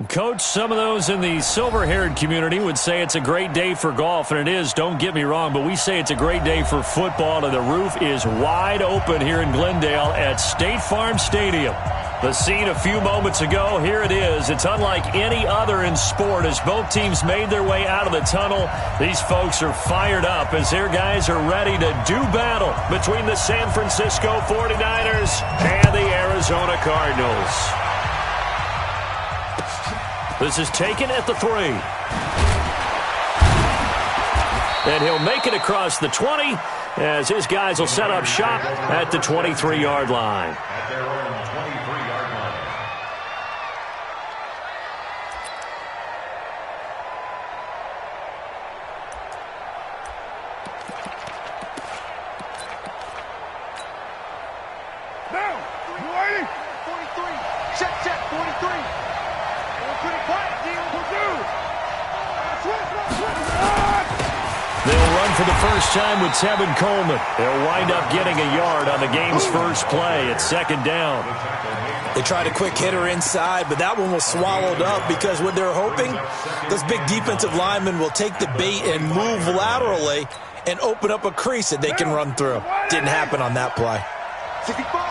Coach, some of those in the silver-haired community would say it's a great day for golf, and it is, don't get me wrong, but we say it's a great day for football, and the roof is wide open here in Glendale at State Farm Stadium. The scene a few moments ago, here it is. It's unlike any other in sport as both teams made their way out of the tunnel. These folks are fired up as their guys are ready to do battle between the San Francisco 49ers and the Arizona Cardinals. This is taken at the 3. And he'll make it across the 20 as his guys will set up shop at the 23-yard line. At their own 23-yard line. Now, 43. Check, 43. They'll run for the first time with Tevin Coleman. They'll wind up getting a yard on the game's first play. It's second down. They tried a quick hitter inside, but that one was swallowed up because what they're hoping, those big defensive linemen will take the bait and move laterally and open up a crease that they can run through. Didn't happen on that play. 65.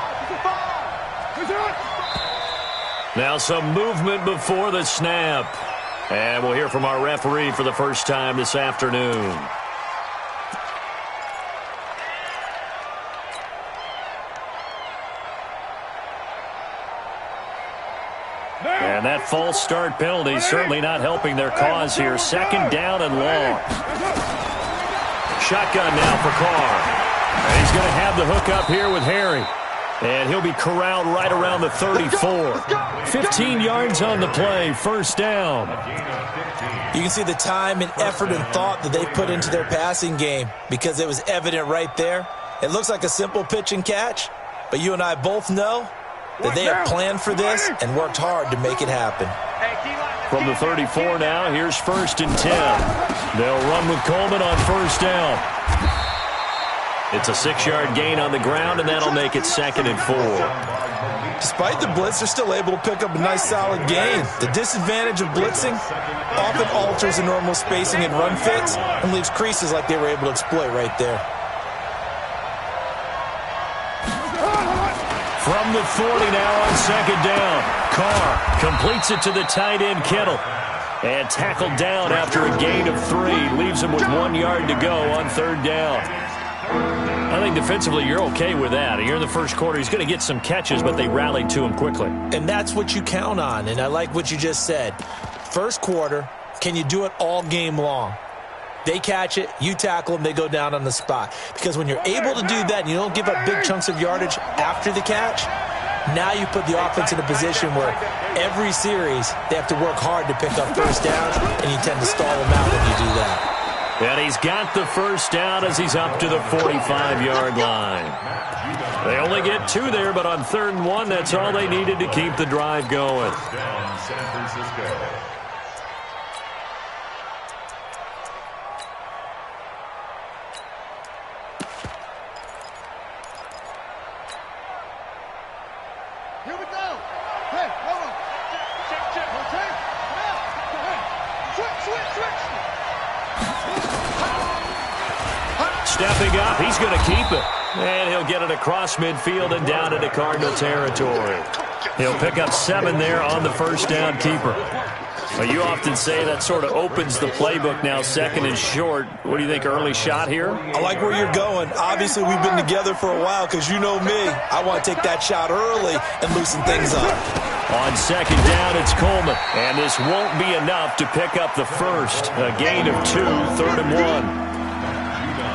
Now some movement before the snap. And we'll hear from our referee for the first time this afternoon. And that false start penalty certainly not helping their cause here. Second down and long. Shotgun now for Carr. And he's going to have the hook up here with Harry. And he'll be corralled right around the 34. 15 yards on the play, first down. You can see the time and effort and thought that they put into their passing game because it was evident right there. It looks like a simple pitch and catch, but you and I both know that they have planned for this and worked hard to make it happen. From the 34 now, here's first and 10. They'll run with Coleman on first down. It's a 6-yard gain on the ground, and that'll make it second and 4. Despite the blitz, they're still able to pick up a nice solid gain. The disadvantage of blitzing often alters the normal spacing and run fits and leaves creases like they were able to exploit right there. From the 40 now on second down. Carr completes it to the tight end Kittle. And tackled down after a gain of 3. Leaves him with 1 yard to go on third down. I think defensively you're okay with that. Here in the first quarter, he's going to get some catches, but they rallied to him quickly. And that's what you count on, and I like what you just said. First quarter, can you do it all game long? They catch it, you tackle them, they go down on the spot. Because when you're able to do that and you don't give up big chunks of yardage after the catch, now you put the offense in a position where every series they have to work hard to pick up first downs, and you tend to stall them out when you do that. And he's got the first down as he's up to the 45-yard line. They only get 2 there, but on third and 1, that's all they needed to keep the drive going. Down San Francisco. Here we go. Hey, hold on. Check. Okay? Switch. Stepping up, he's going to keep it. And he'll get it across midfield and down into Cardinal territory. He'll pick up 7 there on the first down keeper. Well, you often say that sort of opens the playbook now, second and short. What do you think, early shot here? I like where you're going. Obviously, we've been together for a while because you know me. I want to take that shot early and loosen things up. On second down, it's Coleman. And this won't be enough to pick up the first. A gain of 2, third and 1.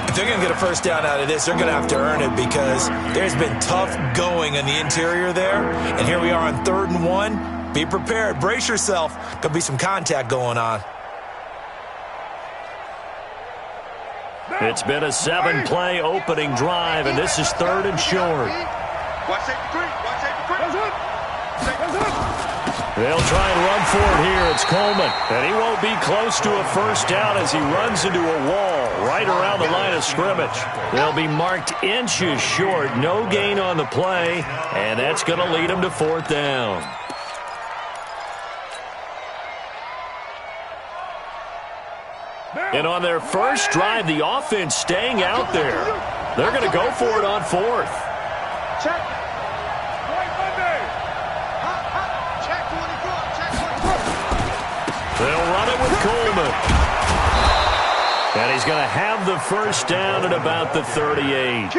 If they're going to get a first down out of this, they're going to have to earn it because there's been tough going on the interior there. And here we are on third and 1. Be prepared. Brace yourself. Could be some contact going on. It's been a 7-play opening drive, and this is third and short. Watch safety 3. They'll try and run for it here. It's Coleman. And he won't be close to a first down as he runs into a wall right around the line of scrimmage. They'll be marked inches short. No gain on the play. And that's going to lead them to fourth down. And on their first drive, the offense staying out there. They're going to go for it on fourth. Check. Right Monday. Check 24. Check 24. They'll run it with Coleman. And he's going to have the first down at about the 38.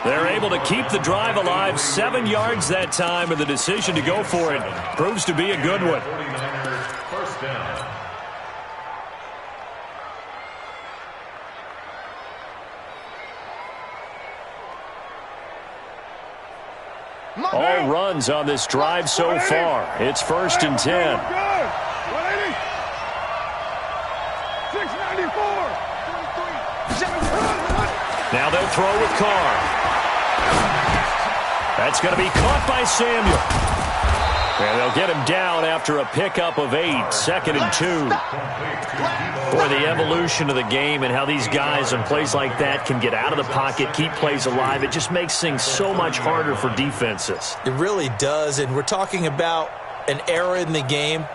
They're able to keep the drive alive, 7 yards that time, and the decision to go for it proves to be a good one. 49ers first down. All runs on this drive so far. It's 1st and 10. 180. 694. Now they'll throw with Carr. That's going to be caught by Samuel. And they'll get him down after a pickup of 8, 2nd and 2. Boy, the evolution of the game and how these guys in plays like that can get out of the pocket, keep plays alive, it just makes things so much harder for defenses. It really does, and we're talking about an era in the game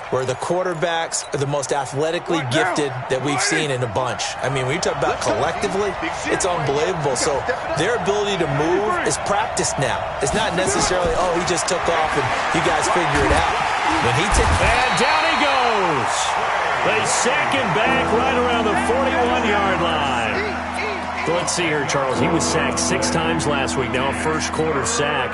where the quarterbacks are the most athletically gifted that we've seen in a bunch. I mean, when you talk about collectively, it's unbelievable. So their ability to move is practiced now. It's not necessarily, oh, he just took off and you guys figure it out. When he took... And down he goes. They sack him back right around the 41-yard line. So let's see here, Charles. He was sacked 6 times last week. Now a first-quarter sack.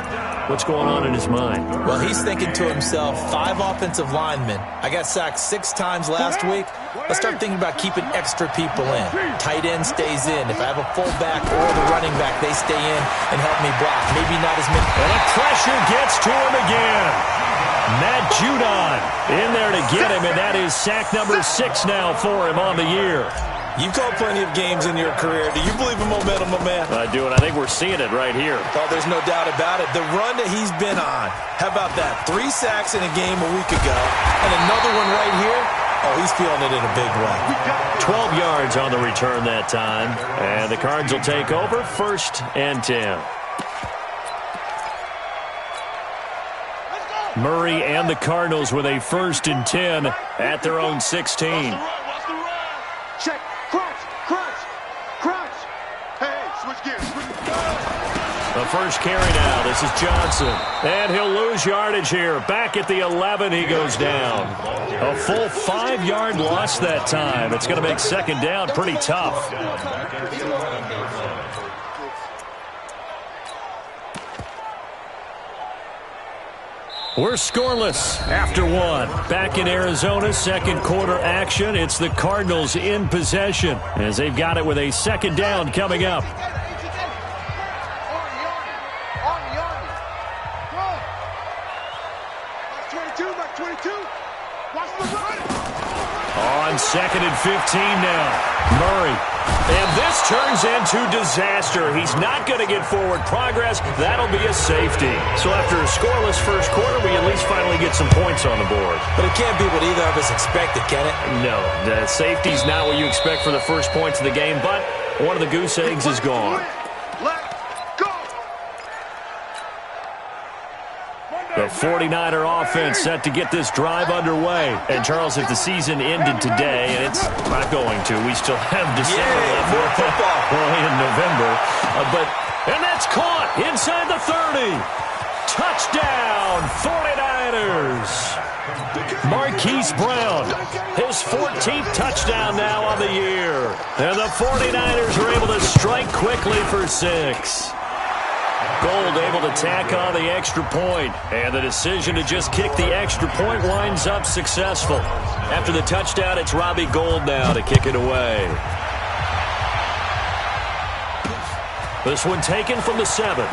What's going on in his mind? Well, he's thinking to himself, 5 offensive linemen. I got sacked 6 times last week. Let's start thinking about keeping extra people in. Tight end stays in. If I have a fullback or the running back, they stay in and help me block. Maybe not as many. And the pressure gets to him again. Matt Judon in there to get him, and that is sack number 6 now for him on the year. You've called plenty of games in your career. Do you believe in momentum, my man? I do, and I think we're seeing it right here. Oh, there's no doubt about it. The run that he's been on, how about that? 3 sacks in a game a week ago, and another one right here. Oh, he's feeling it in a big way. 12 yards on the return that time, and the Cards will take over 1st and 10. Murray and the Cardinals with a 1st and 10 at their own 16. Check. Crunch. Hey, switch gears. The first carry now. This is Johnson. And he'll lose yardage here. Back at the 11, he goes down. A full 5-yard loss that time. It's going to make 2nd down pretty tough. We're scoreless after 1. Back in Arizona, 2nd quarter action. It's the Cardinals in possession as they've got it with a 2nd down coming up. On 2nd and 15 now. Murray. And this turns into disaster. He's not going to get forward progress. That'll be a safety. So after a scoreless first quarter, we at least finally get some points on the board. But it can't be what either of us expected, can it? No, the safety's not what you expect for the first points of the game, but one of the goose eggs is gone. The 49er offense set to get this drive underway. And, Charles, if the season ended today, and it's not going to, we still have December left. More football. Early in November. And that's caught inside the 30. Touchdown, 49ers. Marquise Brown, his 14th touchdown now on the year. And the 49ers are able to strike quickly for 6. Gold able to tack on the extra point, and the decision to just kick the extra point winds up successful. After the touchdown, it's Robbie Gould now to kick it away. This one taken from the 7.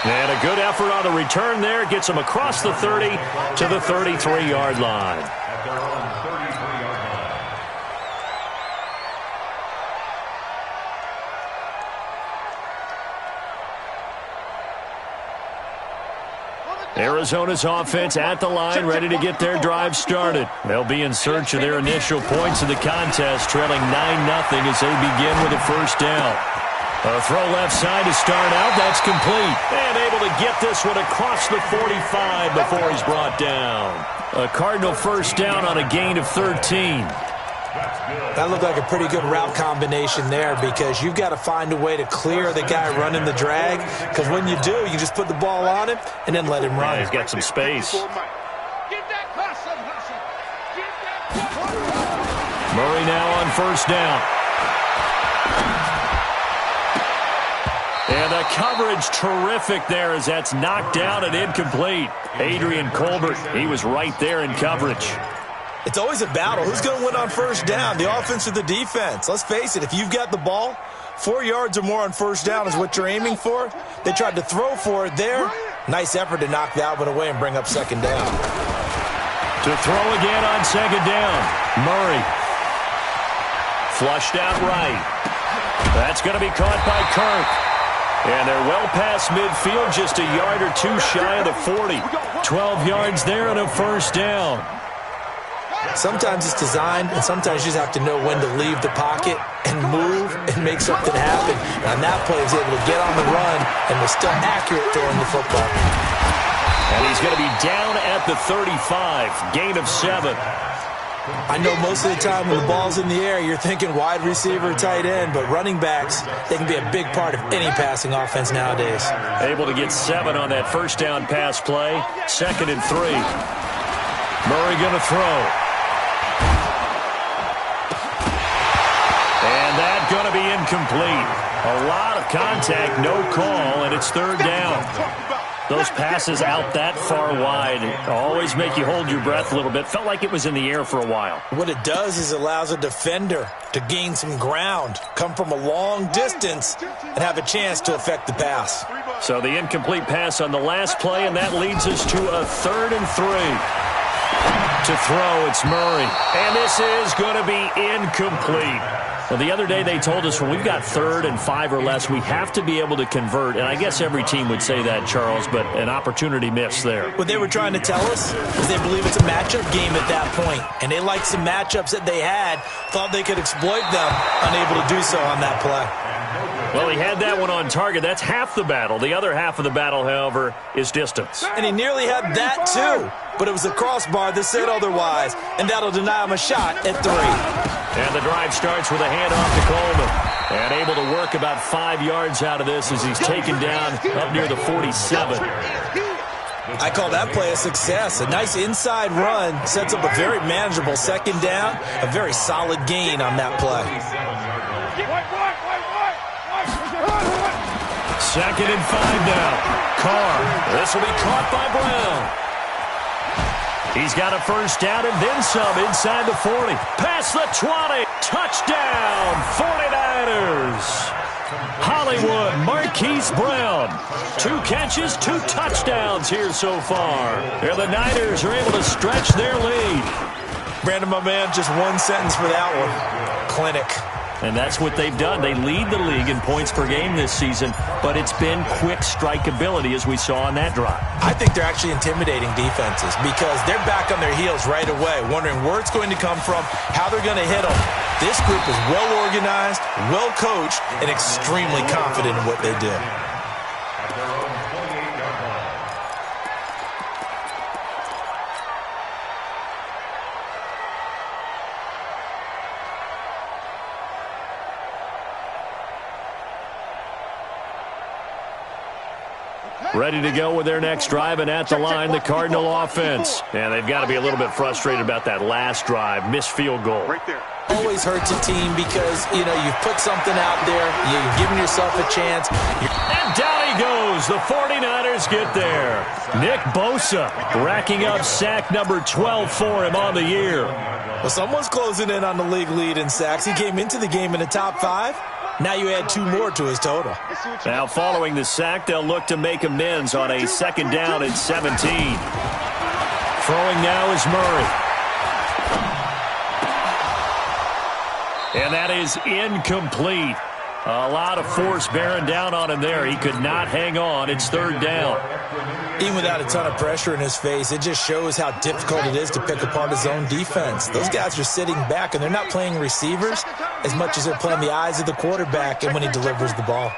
And a good effort on the return there. Gets him across the 30 to the 33-yard line. At their own 33-yard line. Arizona's offense at the line, ready to get their drive started. They'll be in search of their initial points of the contest, trailing 9-0 as they begin with a first down. A throw left side to start out. That's complete. And able to get this one across the 45 before he's brought down. A Cardinal first down on a gain of 13. That looked like a pretty good route combination there because you've got to find a way to clear the guy running the drag, because when you do, you just put the ball on him and then let him run. Yeah, he's got some space. Murray now on first down. And the coverage terrific there as that's knocked down and incomplete. Adrian Colbert, he was right there in coverage. It's always a battle. Who's going to win on first down, the offense or the defense? Let's face it, if you've got the ball, 4 yards or more on first down is what you're aiming for. They tried to throw for it there. Nice effort to knock that one away and bring up second down. To throw again on second down. Murray. Flushed out right. That's going to be caught by Kirk. And they're well past midfield, just a yard or two shy of the 40. 12 yards there and a first down. Sometimes it's designed, and sometimes you just have to know when to leave the pocket and move and make something happen. And on that play, he was able to get on the run and was still accurate throwing the football. And he's going to be down at the 35, gain of 7. I know most of the time when the ball's in the air, you're thinking wide receiver, tight end, but running backs, they can be a big part of any passing offense nowadays. Able to get 7 on that first down pass play, 2nd and 3. Murray going to throw. And that's going to be incomplete. A lot of contact, no call, and it's third down. Those passes out that far wide always make you hold your breath a little bit. Felt like it was in the air for a while. What it does is it allows a defender to gain some ground, come from a long distance, and have a chance to affect the pass. So the incomplete pass on the last play, and that leads us to a 3rd and 3. To throw, it's Murray. And this is going to be incomplete. Well, the other day they told us when we've got 3rd and 5 or less, we have to be able to convert. And I guess every team would say that, Charles, but an opportunity missed there. What they were trying to tell us is they believe it's a matchup game at that point. And they liked some matchups that they had, thought they could exploit them, unable to do so on that play. Well, he had that one on target. That's half the battle. The other half of the battle, however, is distance. And he nearly had that, too. But it was a crossbar that said otherwise, and that'll deny him a shot at 3. And the drive starts with a handoff to Coleman. And able to work about 5 yards out of this as he's taken down up near the 47. I call that play a success. A nice inside run sets up a very manageable second down, a very solid gain on that play. 2nd and 5 now. Carr. This will be caught by Brown. He's got a first down and then some inside the 40. Past the 20. Touchdown, 49ers. Hollywood, Marquise Brown. 2 catches, 2 touchdowns here so far. And the Niners are able to stretch their lead. Brandon, my man, just one sentence for that one. Clinic. And that's what they've done. They lead the league in points per game this season, but it's been quick strikeability as we saw on that drive. I think they're actually intimidating defenses because they're back on their heels right away, wondering where it's going to come from, how they're going to hit them. This group is well organized, well coached, and extremely confident in what they do. Ready to go with their next drive, and at the line, the Cardinal offense. And they've got to be a little bit frustrated about that last drive, missed field goal. Right there. Always hurts a team because, you've put something out there, you've given yourself a chance. And down he goes. The 49ers get there. Nick Bosa racking up sack number 12 for him on the year. Well, someone's closing in on the league lead in sacks. He came into the game in the top 5. Now you add 2 more to his total. Now following the sack, they'll look to make amends on a second down at 17. Throwing now is Murray. And that is incomplete. A lot of force bearing down on him there. He could not hang on. It's third down. Even without a ton of pressure in his face, it just shows how difficult it is to pick apart his own defense. Those guys are sitting back, and they're not playing receivers. as much as they're playing the eyes of the quarterback and when he delivers the ball.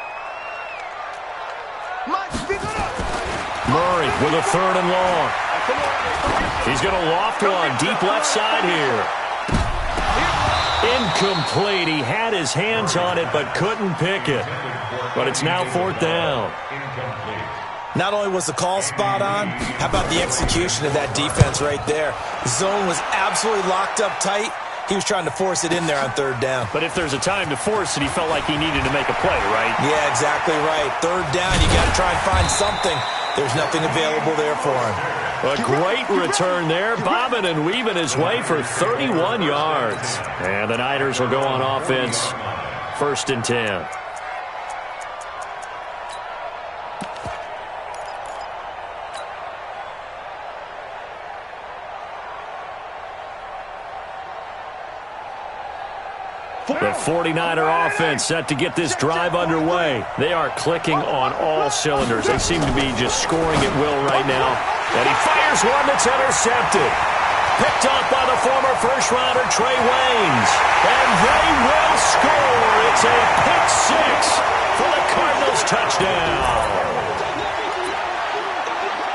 Murray with a 3rd and long. He's going to loft one deep left side here. Incomplete. He had his hands on it but couldn't pick it. But it's now 4th down. Not only was the call spot on, how about the execution of that defense right there? The zone was absolutely locked up tight. He was trying to force it in there on 3rd down. But if there's a time to force it, he felt like he needed to make a play, right? Yeah, exactly right. 3rd down, you got to try and find something. There's nothing available there for him. A great return there, bobbing and weaving his way for 31 yards. And the Niners will go on offense, 1st and 10. The 49er offense set to get this drive underway. They are clicking on all cylinders. They seem to be just scoring at will right now. And he fires one that's intercepted. Picked up by the former first-rounder Trey Waynes. And they will score. It's a pick 6 for the Cardinals touchdown.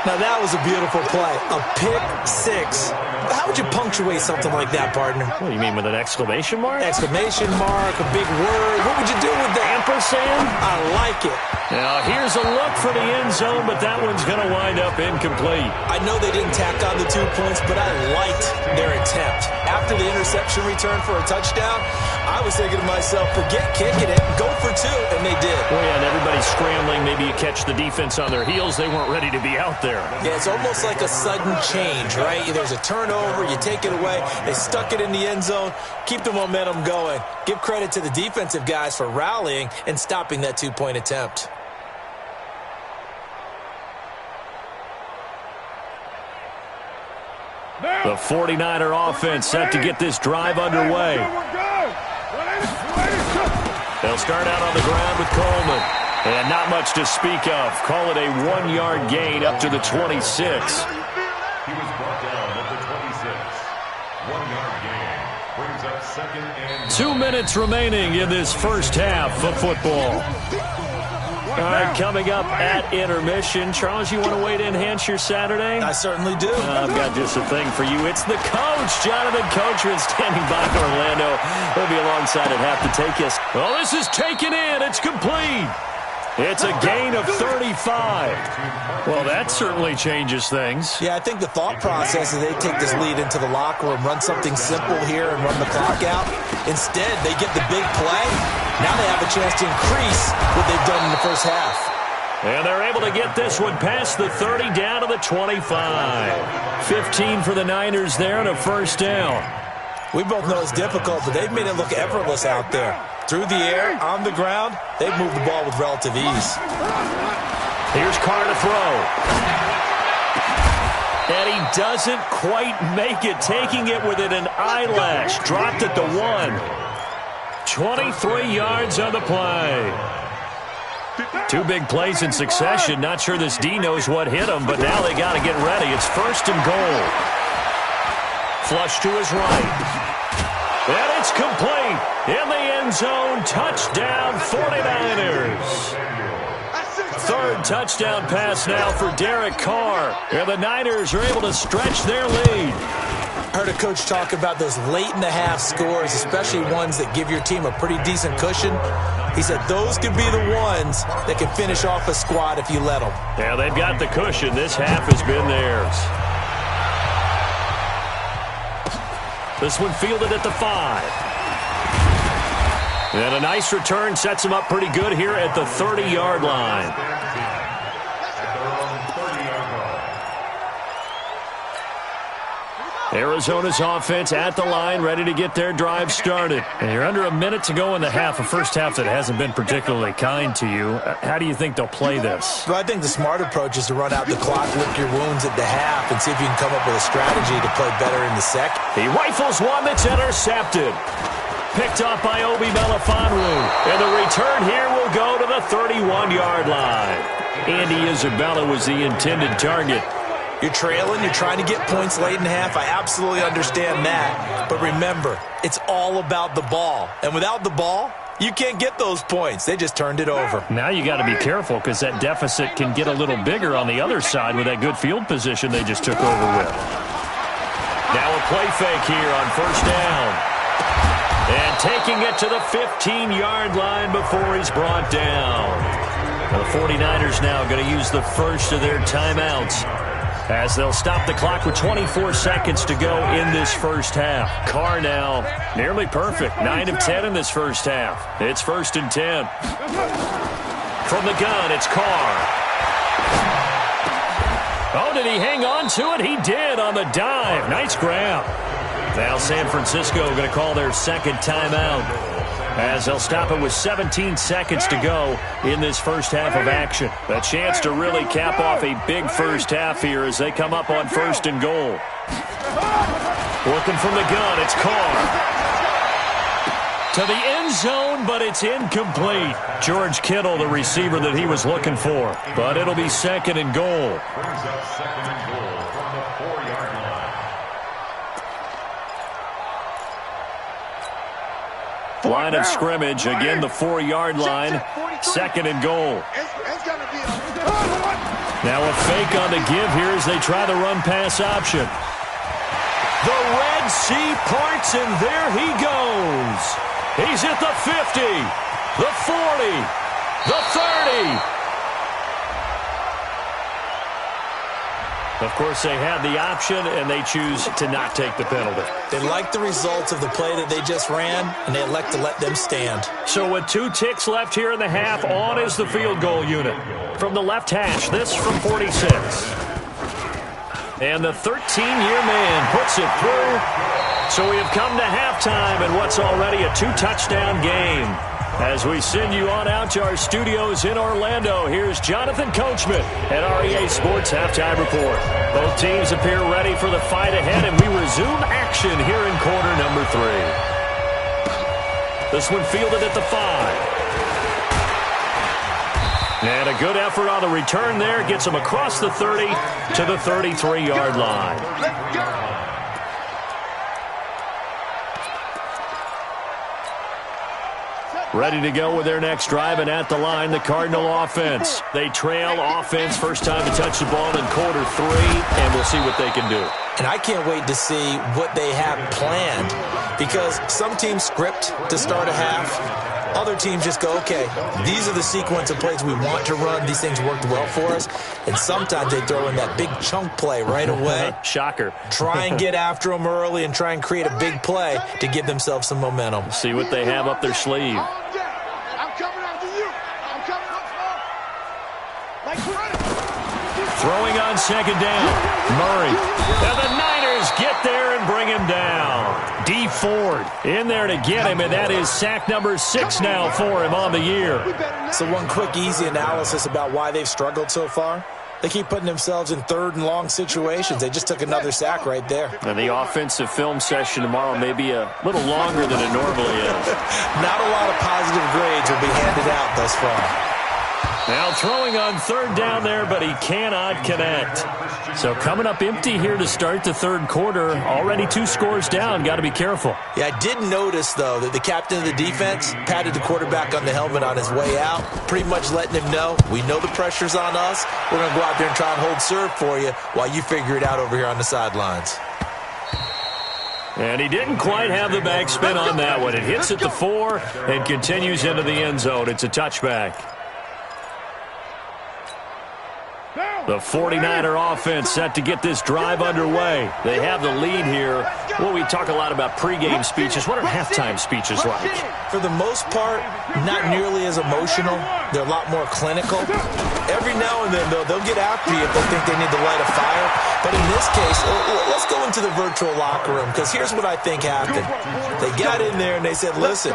Now that was a beautiful play. A pick 6. How would you punctuate something like that, partner? What do you mean, with an exclamation mark? Exclamation mark, a big word. What would you do with that? Ampersand? I like it. Now, here's a look for the end zone, but that one's going to wind up incomplete. I know they didn't tack on the 2 points, but I liked their attempt. After the interception return for a touchdown, I was thinking to myself, forget kicking it, go for 2, and they did. Oh, yeah, and everybody's scrambling. Maybe you catch the defense on their heels. They weren't ready to be out there. Yeah, it's almost like a sudden change, right? There's a turnover, you take it away, they stuck it in the end zone, keep the momentum going. Give credit to the defensive guys for rallying and stopping that 2-point attempt. The 49er offense set to get this drive underway. They'll start out on the ground with Coleman. And not much to speak of. Call it a 1-yard gain up to the 26. He was brought down at the 26. 1-yard gain. Brings up 2nd and 2 minutes remaining in this first half of football. All right, coming up at intermission. Charles, you want to wait to enhance your Saturday? I certainly do. I've got just a thing for you. It's the coach, Jonathan Coachman, standing by for Orlando. He'll be alongside at half to take us. Well, this is taken in. It's complete. It's a gain of 35. Well, that certainly changes things. Yeah, I think the thought process is they take this lead into the locker room, run something simple here and run the clock out. Instead, they get the big play. Now they have a chance to increase what they've done in the first half. And they're able to get this one past the 30 down to the 25. 15 for the Niners there and a first down. We both know it's difficult, but they've made it look effortless out there. Through the air, on the ground, they've moved the ball with relative ease. Here's Carr to throw. And he doesn't quite make it, taking it within an eyelash. Dropped at the 1. 23 yards on the play. 2 big plays in succession. Not sure this D knows what hit him, but now they got to get ready. It's 1st and goal. Flush to his right. And it's complete. In the end zone, touchdown 49ers. 3rd touchdown pass now for Derek Carr. And the Niners are able to stretch their lead. I heard a coach talk about those late-in-the-half scores, especially ones that give your team a pretty decent cushion. He said those could be the ones that can finish off a squad if you let them. Yeah, they've got the cushion. This half has been theirs. This one fielded at the 5. And a nice return sets him up pretty good here at the 30-yard line. Arizona's offense at the line, ready to get their drive started. And you're under a minute to go in the half, a first half that hasn't been particularly kind to you. How do you think they'll play this? Well, I think the smart approach is to run out the clock, lick your wounds at the half, and see if you can come up with a strategy to play better in the second. He rifles one that's intercepted. Picked off by Obi Melifonwu. And the return here will go to the 31-yard line. Andy Isabella was the intended target. You're trailing. You're trying to get points late in the half. I absolutely understand that. But remember, it's all about the ball. And without the ball, you can't get those points. They just turned it over. Now you got to be careful because that deficit can get a little bigger on the other side with that good field position they just took over with. Now a play fake here on first down. And taking it to the 15-yard line before he's brought down. Now the 49ers now going to use the first of their timeouts as they'll stop the clock with 24 seconds to go in this first half. Carr now nearly perfect. 9 of 10 in this first half. It's 1st and 10. From the gun, it's Carr. Oh, did he hang on to it? He did on the dive. Nice grab. Now San Francisco going to call their second timeout as they'll stop it with 17 seconds to go in this first half of action. A chance to really cap off a big first half here as they come up on 1st and goal. Looking from the gun, it's Carr. To the end zone, but it's incomplete. George Kittle, the receiver that he was looking for. But it'll be 2nd and goal. Brings up 2nd and goal from the 4-yard line. Line of scrimmage, again the 4-yard line, 2nd and goal. Now a fake on the give here as they try the run-pass option. The Red Sea parts, and there he goes. He's at the 50, the 40, the 30. Of course, they had the option, and they choose to not take the penalty. They like the results of the play that they just ran, and they elect to let them stand. So with 2 ticks left here in the half, on is the field goal unit. From the left hash, this from 46. And the 13-year man puts it through. So we have come to halftime in what's already a 2-touchdown game. As we send you on out to our studios in Orlando, here's Jonathan Coachman at REA Sports Halftime Report. Both teams appear ready for the fight ahead, and we resume action here in quarter number 3. This one fielded at the 5. And a good effort on the return there. Gets him across the 30 to the 33-yard line. Ready to go with their next drive, and at the line, the Cardinal offense. They trail offense, first time to touch the ball in quarter 3, and we'll see what they can do. And I can't wait to see what they have planned, because some teams script to start a half. Other teams just go, okay, these are the sequence of plays we want to run. These things worked well for us. And sometimes they throw in that big chunk play right away. Shocker. Try and get after them early and try and create a big play to give themselves some momentum. See what they have up their sleeve. I'm coming after you. I'm coming up small. Like running. Throwing on 2nd down. Murray. And the Niners get there and bring him down. D. Ford in there to get him, and that is sack number 6 now for him on the year. So one quick, easy analysis about why they've struggled so far. They keep putting themselves in 3rd and long situations. They just took another sack right there. And the offensive film session tomorrow may be a little longer than it normally is. Not a lot of positive grades will be handed out thus far. Now throwing on 3rd down there, but he cannot connect. So coming up empty here to start the 3rd quarter. Already 2 scores down. Got to be careful. Yeah, I did notice, though, that the captain of the defense patted the quarterback on the helmet on his way out, pretty much letting him know, we know the pressure's on us. We're going to go out there and try and hold serve for you while you figure it out over here on the sidelines. And he didn't quite have the backspin on that one. It hits at the 4 and continues into the end zone. It's a touchback. The 49er offense set to get this drive underway. They have the lead here. Well, we talk a lot about pregame speeches. What are halftime speeches like? For the most part, not nearly as emotional. They're a lot more clinical. Every now and then, though, they'll get after you if they think they need to light a fire. But in this case, let's go into the virtual locker room, because here's what I think happened. They got in there and they said, listen,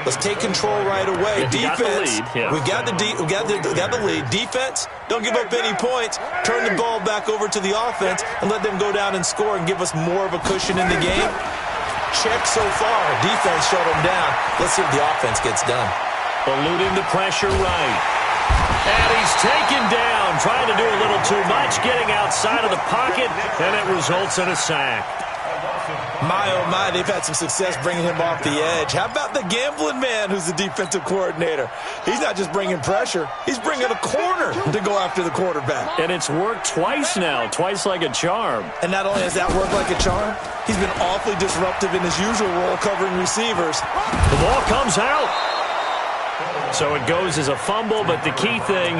let's take control right away. Defense, we got the lead. Defense, don't give up any points. Turn the ball back over to the offense and let them go down and score and give us more of a cushion in the game. Check so far. Defense shut them down. Let's see if the offense gets done. Eluding the pressure right. And he's taken down, trying to do a little too much, getting outside. side of the pocket, and it results in a sack. My, oh my, they've had some success bringing him off the edge. How about the gambling man who's the defensive coordinator? He's not just bringing pressure. He's bringing a corner to go after the quarterback. And it's worked twice now, twice like a charm. And not only has that worked like a charm, he's been awfully disruptive in his usual role covering receivers. The ball comes out. So it goes as a fumble, but the key thing,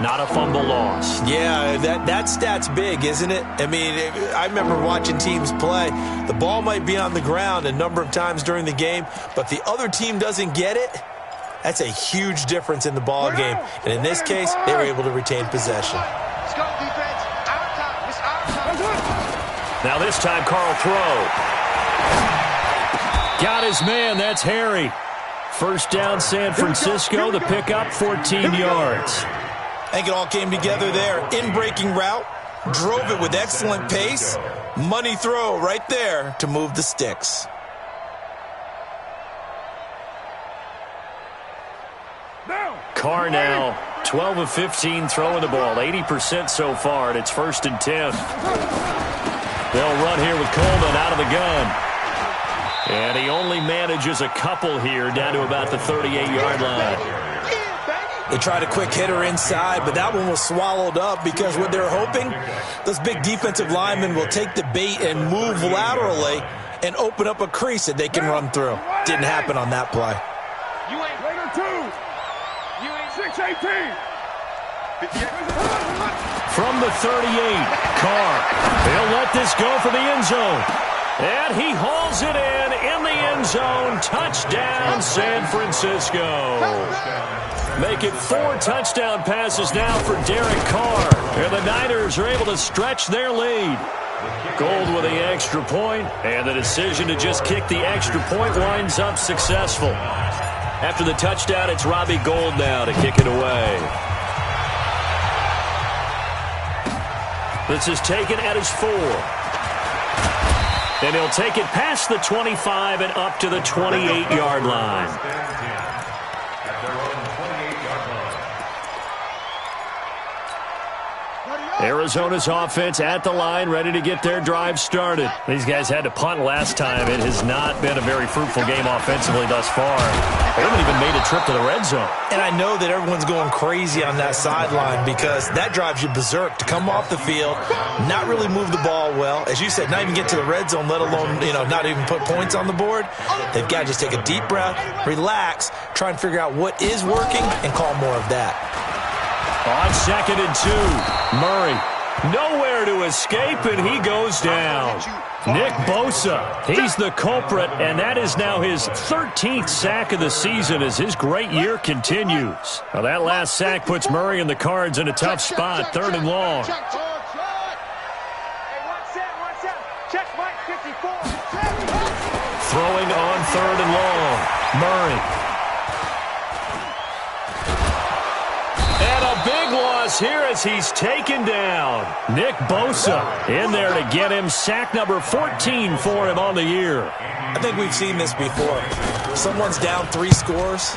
not a fumble loss. Yeah, that stat's big, isn't it? I mean, I remember watching teams play. The ball might be on the ground a number of times during the game, but the other team doesn't get it. That's a huge difference in the ball game. And in this case, they were able to retain possession. Let's go, defense. Our time. It's our time. Now this time, Carl throw. Got his man. That's Harry. First down, San Francisco. The pickup, 14 yards. I think it all came together there. In-breaking route, drove it with excellent pace. Money throw right there to move the sticks. Carr now, 12 of 15 throwing the ball, 80% so far, and it's 1st and 10. They'll run here with Coleman out of the gun. And he only manages a couple here down to about the 38-yard line. They tried a quick hitter inside, but that one was swallowed up because what they're hoping, those big defensive linemen will take the bait and move laterally and open up a crease that they can run through. Didn't happen on that play. You ain't later two. You ain't 6-18. From the 38, Carr. He'll let this go for the end zone. And he hauls it in the end zone. Touchdown, San Francisco. Make it 4 touchdown passes now for Derek Carr. And the Niners are able to stretch their lead. Gold with the extra point, and the decision to just kick the extra point winds up successful. After the touchdown, it's Robbie Gould now to kick it away. This is taken at his 4. And he'll take it past the 25 and up to the 28-yard line. Arizona's offense at the line, ready to get their drive started. These guys had to punt last time. It has not been a very fruitful game offensively thus far. They haven't even made a trip to the red zone. And I know that everyone's going crazy on that sideline because that drives you berserk to come off the field, not really move the ball well. As you said, not even get to the red zone, let alone, not even put points on the board. They've got to just take a deep breath, relax, try and figure out what is working, and call more of that. On 2nd and 2, Murray nowhere to escape, and he goes down. Nick Bosa, he's the culprit, and that is now his 13th sack of the season as his great year continues. Now that last sack puts Murray and the Cards in a tough spot, 3rd and long. Throwing on 3rd and long, Murray. Big loss here as he's taken down. Nick Bosa in there to get him. Sack number 14 for him on the year. I think we've seen this before. Someone's down 3 scores.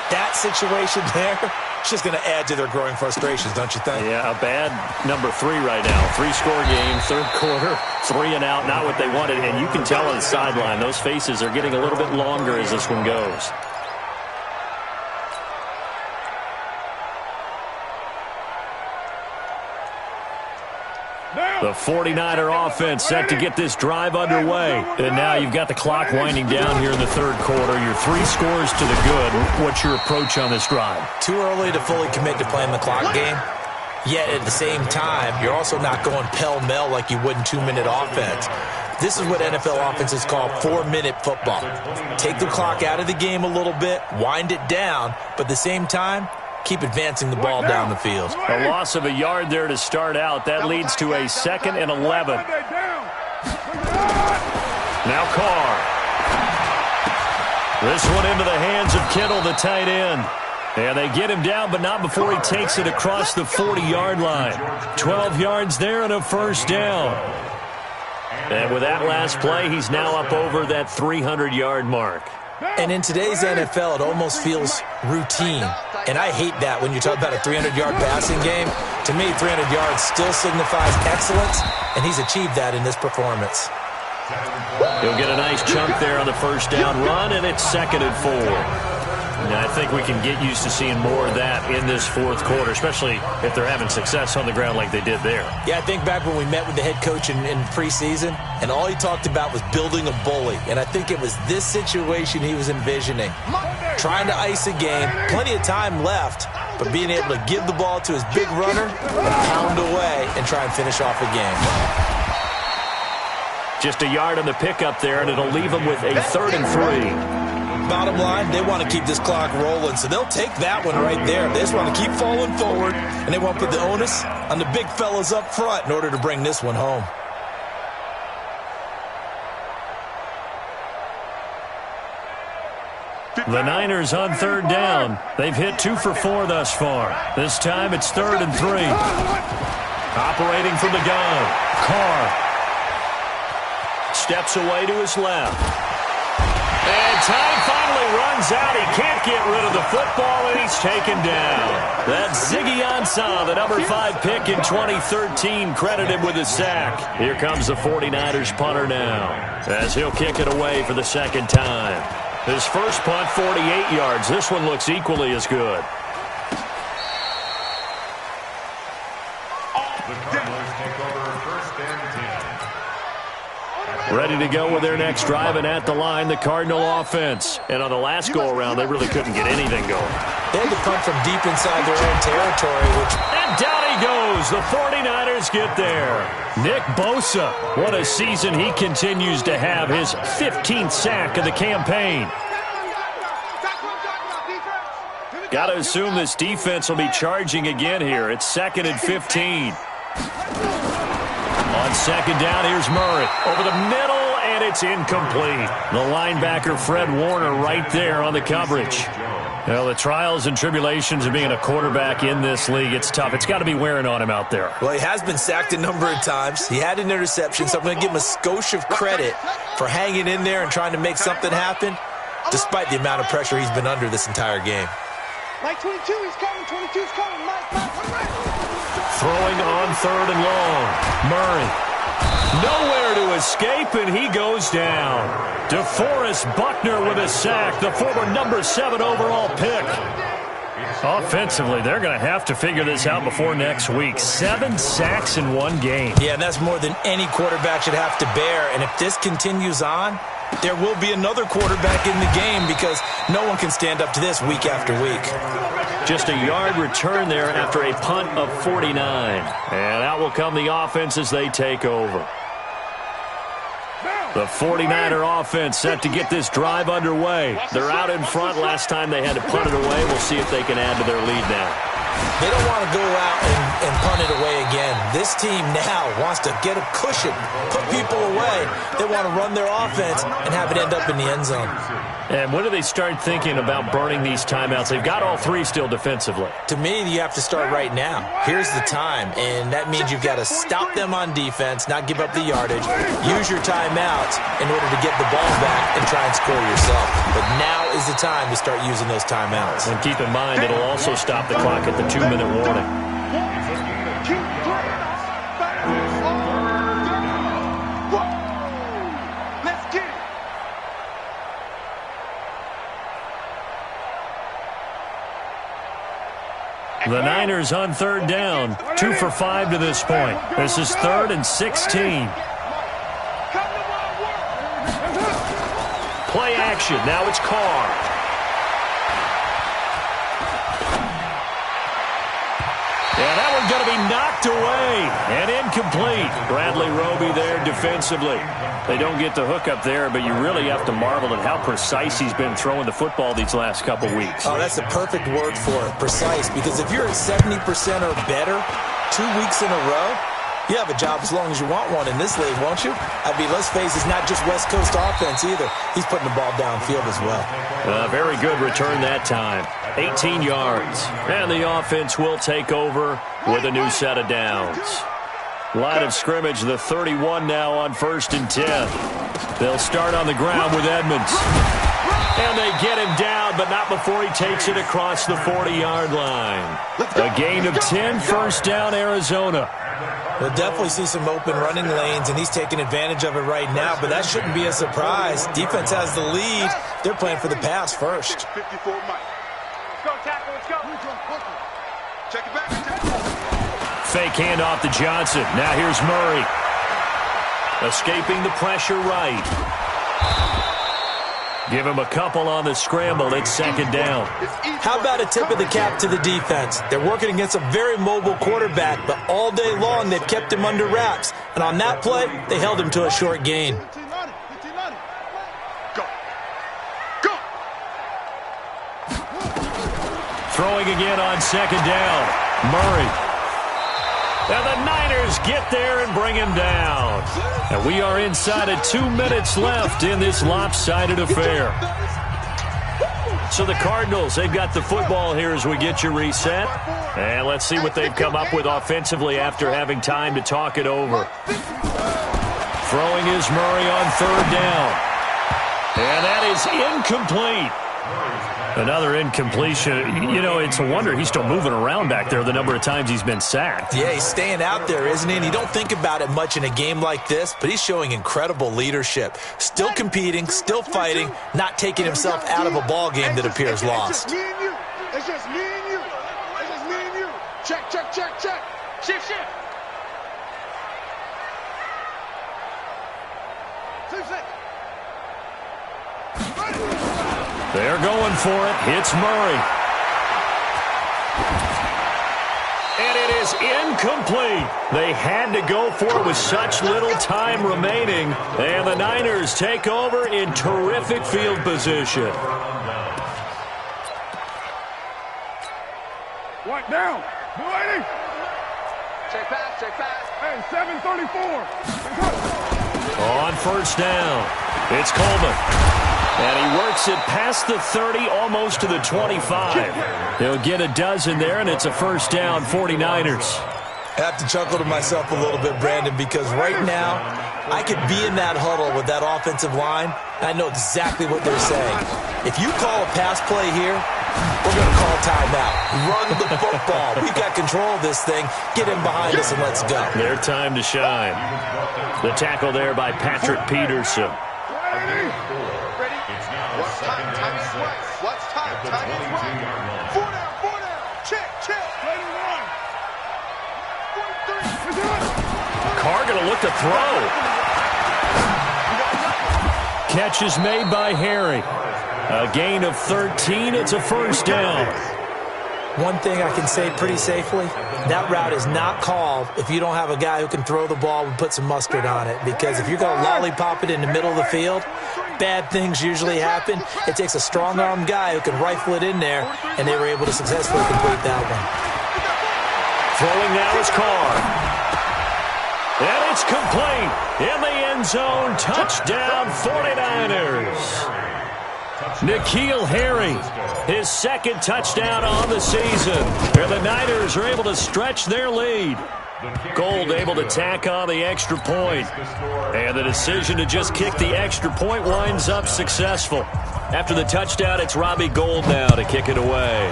That situation there, it's just going to add to their growing frustrations, don't you think? Yeah, a bad number 3 right now. 3-score game, 3rd quarter, 3 and out, not what they wanted. And you can tell on the sideline, those faces are getting a little bit longer as this one goes. The 49er offense set to get this drive underway. And now you've got the clock winding down here in the 3rd quarter. You're 3 scores to the good. What's your approach on this drive? Too early to fully commit to playing the clock game. Yet at the same time, you're also not going pell-mell like you would in 2-minute offense. This is what NFL offenses call 4-minute football. Take the clock out of the game a little bit, wind it down, but at the same time, keep advancing the ball down the field. A loss of a yard there to start out. That leads to a 2nd and 11. Now Carr. This one into the hands of Kittle, the tight end. And they get him down, but not before he takes it across the 40-yard line. 12 yards there and a 1st down. And with that last play, he's now up over that 300-yard mark. And in today's NFL, it almost feels routine. And I hate that when you talk about a 300-yard passing game. To me, 300 yards still signifies excellence, and he's achieved that in this performance. He'll get a nice chunk there on the first down run, and it's 2nd and 4. Now, I think we can get used to seeing more of that in this fourth quarter, especially if they're having success on the ground like they did there. Yeah, I think back when we met with the head coach in preseason, and all he talked about was building a bully. And I think it was this situation he was envisioning. Trying to ice a game, plenty of time left, but being able to give the ball to his big runner and pound away and try and finish off a game. Just a yard on the pickup there, and it'll leave them with a 3rd and 3. Bottom line, they want to keep this clock rolling, so they'll take that one right there. They just want to keep falling forward, and they want to put the onus on the big fellas up front in order to bring this one home. The Niners on 3rd down. They've hit 2 for 4 thus far. This time it's 3rd and 3. Operating from the gun. Carr steps away to his left. And time finally runs out. He can't get rid of the football, and he's taken down. That's Ziggy Ansah, the number 5 pick in 2013, credited with a sack. Here comes the 49ers punter now, as he'll kick it away for the 2nd time. His first punt, 48 yards. This one looks equally as good. The Cardinals take over 1st and 10. Ready to go with their next drive, and at the line, the Cardinal offense. And on the last go-around, they really couldn't get anything going. They had to punt from deep inside their own territory, And down he goes. The 49ers get there. Nick Bosa, what a season he continues to have. His 15th sack of the campaign. Got to assume this defense will be charging again here. It's 2nd and 15. On 2nd down, here's Murray. Over the middle, and it's incomplete. The linebacker, Fred Warner, right there on the coverage. Well, the trials and tribulations of being a quarterback in this league, it's tough. It's got to be wearing on him out there. Well, he has been sacked a number of times. He had an interception, so I'm going to give him a skosh of credit for hanging in there and trying to make something happen, despite the amount of pressure he's been under this entire game. Mike 22, he's coming. 22's coming. Mike. Throwing on 3rd and long. Murray. Nowhere to escape, and he goes down. DeForest Buckner with a sack, the former number 7 overall pick. Offensively, they're going to have to figure this out before next week. 7 sacks in one game. Yeah, and that's more than any quarterback should have to bear. And if this continues on, there will be another quarterback in the game because no one can stand up to this week after week. Just a yard return there after a punt of 49. And out will come the offense as they take over. The 49er offense set to get this drive underway. They're out in front. Last time they had to punt it away. We'll see if they can add to their lead now. They don't want to go out and punt it away again. This team now wants to get a cushion, put people away. They want to run their offense and have it end up in the end zone. And when do they start thinking about burning these timeouts? They've got all 3 still defensively. To me, you have to start right now. Here's the time, and that means you've got to stop them on defense, not give up the yardage, use your timeouts in order to get the ball back and try and score yourself. But now is the time to start using those timeouts. And keep in mind, it'll also stop the clock at the 2-minute warning. 1, 2, 3. Let's get it. The Niners on 3rd down. 2 for 5 to this point. This is 3rd and 16. Play action. Now it's Carr. Yeah, that one's going to be knocked away and incomplete. Bradley Roby there defensively. They don't get the hook up there, but you really have to marvel at how precise he's been throwing the football these last couple weeks. Oh, that's the perfect word for it, precise, because if you're at 70% or better 2 weeks in a row, you have a job as long as you want one in this league, won't you? I mean, let's face it, it's not just West Coast offense either. He's putting the ball downfield as well. Very good return that time. 18 yards. And the offense will take over with a new set of downs. Line of scrimmage, the 31 now on 1st and 10. They'll start on the ground with Edmonds. And they get him down, but not before he takes it across the 40-yard line. A gain of 10, first down, Arizona. We'll definitely see some open running lanes, and he's taking advantage of it right now, but that shouldn't be a surprise. Defense has the lead. They're playing for the pass first. 54 Mike. Let's go, tackle. Let's go. Check it back. Fake handoff to Johnson. Now here's Murray. Escaping the pressure right. Give him a couple on the scramble. It's second down. How about a tip of the cap to the defense? They're working against a very mobile quarterback, but all day long they've kept him under wraps. And on that play, they held him to a short gain. Go. Go. Throwing again on second down. Murray. And the Niners get there and bring him down. And we are inside of 2 minutes left in this lopsided affair. So the Cardinals, they've got the football here as we get you reset. And let's see what they've come up with offensively after having time to talk it over. Throwing is Murray on third down. And that is incomplete. Another incompletion. You know, it's a wonder he's still moving around back there the number of times he's been sacked. Yeah, he's staying out there, isn't he? And you don't think about it much in a game like this, but he's showing incredible leadership. Still competing, still fighting, not taking himself out of a ball game that appears lost. It's just me and you. It's just me and you. It's just me and you. Check, check, check, check. Shift, shift. 2 seconds. They're going for it. Hits Murray. And it is incomplete. They had to go for it with such little time remaining. And the Niners take over in terrific field position. What down? 280. Check pass, check pass. Hey, 734. On first down, it's Coleman. And he works it past the 30, almost to the 25. He'll get a dozen there, and it's a first down, 49ers. I have to chuckle to myself a little bit, Brandon, because right now I could be in that huddle with that offensive line, and I know exactly what they're saying. If you call a pass play here, we're going to call timeout. Run the football. We've got control of this thing. Get in behind us and let's go. Their time to shine. The tackle there by Patrick Peterson. What's time? Time is right. What's time? Time is right. 4 down, 4 down. Check, check. Ready to run. 43. Carr going to look to throw. Catch is made by Harry. A gain of 13. It's a first down. One thing I can say pretty safely, that route is not called if you don't have a guy who can throw the ball and put some mustard on it. Because if you're going to lollipop it in the middle of the field, bad things usually happen. It takes a strong-arm guy who can rifle it in there, and they were able to successfully complete that one. Throwing now is Carr. And it's complete. In the end zone, touchdown 49ers. N'Keal Harry, his second touchdown on the season. And the Niners are able to stretch their lead. Gold able to tack on the extra point. And the decision to just kick the extra point winds up successful. After the touchdown, it's Robbie Gould now to kick it away.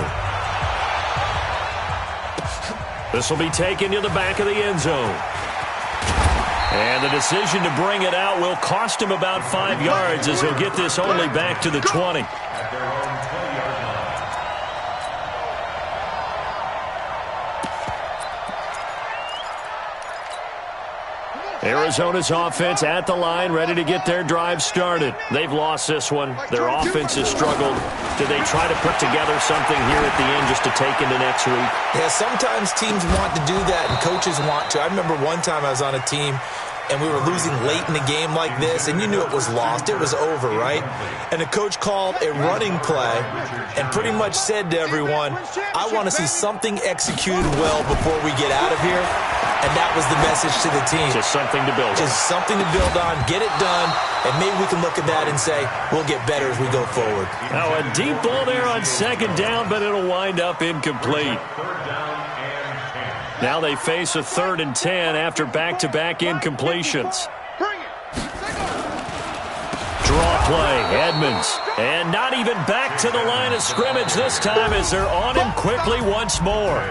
This will be taken to the back of the end zone. And the decision to bring it out will cost him about 5 yards as he'll get this only back to the 20. Arizona's offense at the line, ready to get their drive started. They've lost this one. Their offense has struggled. Do they try to put together something here at the end just to take into next week? Yeah, sometimes teams want to do that and coaches want to. I remember one time I was on a team and we were losing late in the game like this, and you knew it was lost. It was over, right? And the coach called a running play and pretty much said to everyone, I want to see something executed well before we get out of here. And that was the message to the team. Just something to build on. Just something to build on, get it done, and maybe we can look at that and say, we'll get better as we go forward. Now a deep ball there on second down, but it'll wind up incomplete. Now they face a 3rd and 10 after back-to-back incompletions. Draw play, Edmonds. And not even back to the line of scrimmage this time as they're on him quickly once more.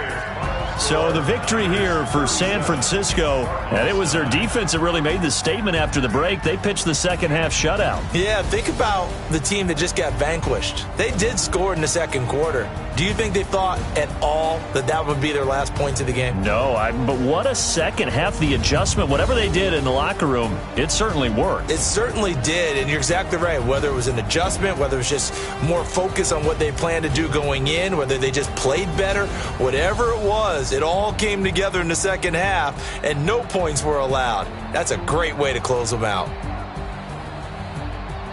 So the victory here for San Francisco, and it was their defense that really made the statement after the break. They pitched the second half shutout. Yeah, think about the team that just got vanquished. They did score in the second quarter. Do you think they thought at all that that would be their last points of the game? No, but what a second half. The adjustment, whatever they did in the locker room, it certainly worked. It certainly did, and you're exactly right. Whether it was an adjustment, whether it was just more focus on what they planned to do going in, whether they just played better, whatever it was, it all came together in the second half, and no points were allowed. That's a great way to close them out.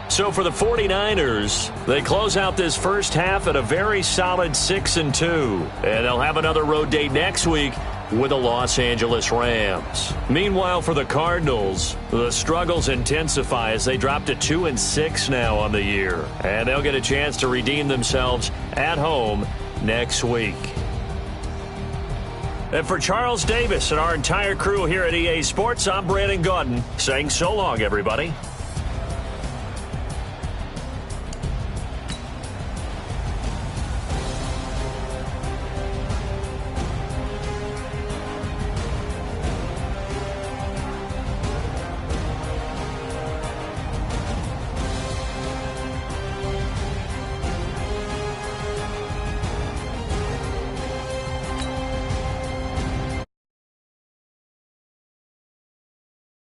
So for the 49ers, they close out this first half at a very solid 6-2. And they'll have another road date next week with the Los Angeles Rams. Meanwhile, for the Cardinals, the struggles intensify as they drop to 2-6 now on the year. And they'll get a chance to redeem themselves at home next week. And for Charles Davis and our entire crew here at EA Sports, I'm Brandon Gaudin saying so long, everybody.